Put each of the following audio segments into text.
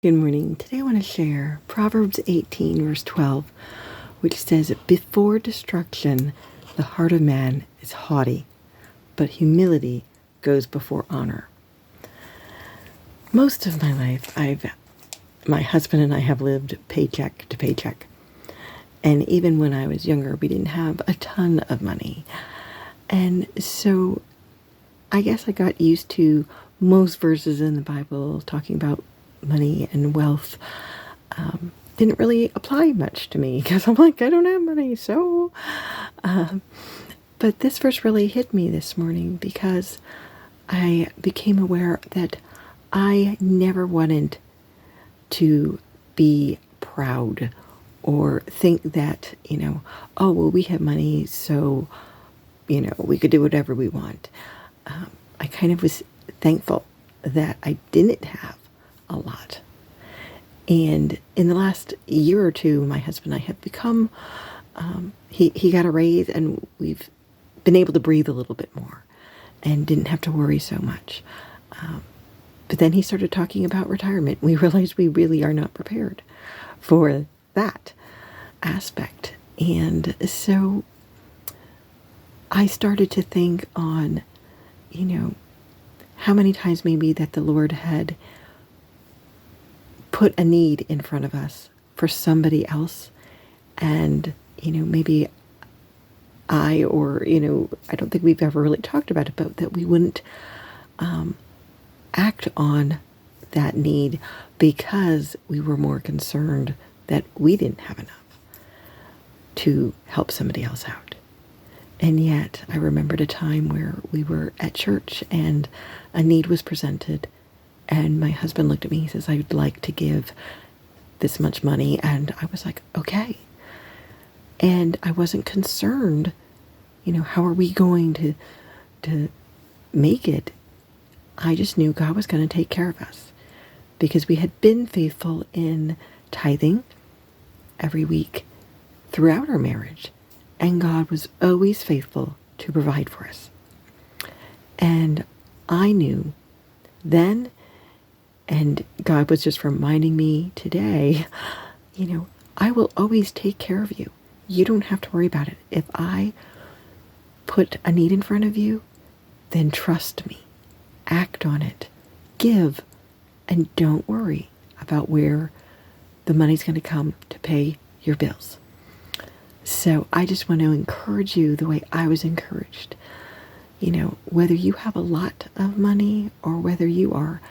Good morning. Today I want to share Proverbs 18, verse 12, which says, "Before destruction, the heart of man is haughty, but humility goes before honor." Most of my life, my husband and I have lived paycheck to paycheck. And even when I was younger, we didn't have a ton of money. And so I guess I got used to most verses in the Bible talking about money and wealth. Didn't really apply much to me because I'm like, I don't have money. So, but this verse really hit me this morning because I became aware that I never wanted to be proud or think that, oh, well, we have money, so, we could do whatever we want. I kind of was thankful that I didn't have a lot. And in the last year or two, my husband and I have become, he got a raise and we've been able to breathe a little bit more and didn't have to worry so much. But then he started talking about retirement. We realized we really are not prepared for that aspect. And so I started to think on, how many times maybe that the Lord had put a need in front of us for somebody else. And, maybe I don't think we've ever really talked about it, but that we wouldn't act on that need because we were more concerned that we didn't have enough to help somebody else out. And yet I remembered a time where we were at church and a need was presented. And my husband looked at me, he says, "I would like to give this much money." And I was like, okay. And I wasn't concerned, how are we going to make it? I just knew God was going to take care of us because we had been faithful in tithing every week throughout our marriage. And God was always faithful to provide for us. And I knew then, and God was just reminding me today, I will always take care of you. You don't have to worry about it. If I put a need in front of you, then trust me. Act on it. Give. And don't worry about where the money's going to come to pay your bills. So I just want to encourage you the way I was encouraged. Whether you have a lot of money or whether you are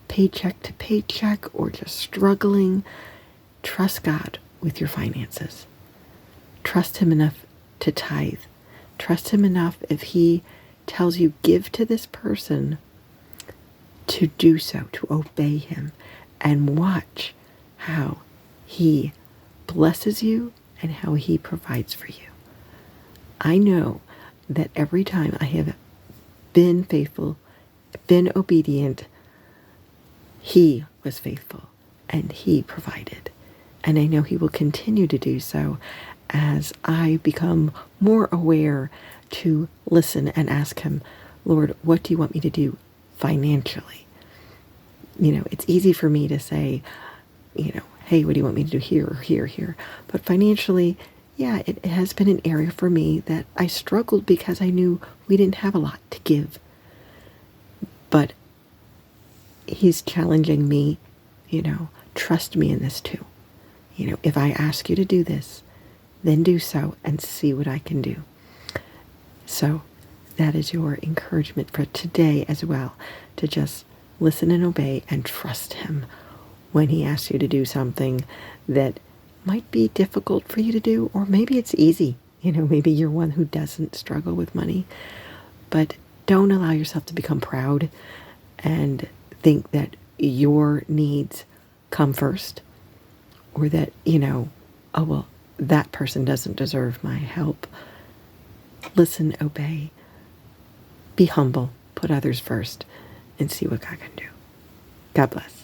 paycheck to paycheck or just struggling, trust God with your finances. Trust Him enough to tithe. Trust Him enough if He tells you give to this person to do so, to obey Him, and watch how He blesses you and how He provides for you. I know that every time I have been faithful, been obedient, He was faithful and He provided. And I know He will continue to do so as I become more aware to listen and ask Him, "Lord, what do you want me to do financially?" It's easy for me to say, "Hey, what do you want me to do here or here, here?" But financially, yeah, it has been an area for me that I struggled because I knew we didn't have a lot to give. But He's challenging me, trust me in this too. If I ask you to do this, then do so and see what I can do. So that is your encouragement for today as well, to just listen and obey and trust Him when He asks you to do something that might be difficult for you to do, or maybe it's easy. Maybe you're one who doesn't struggle with money, but don't allow yourself to become proud and think that your needs come first, or that, oh, well, that person doesn't deserve my help. Listen, obey, be humble, put others first, and see what God can do. God bless.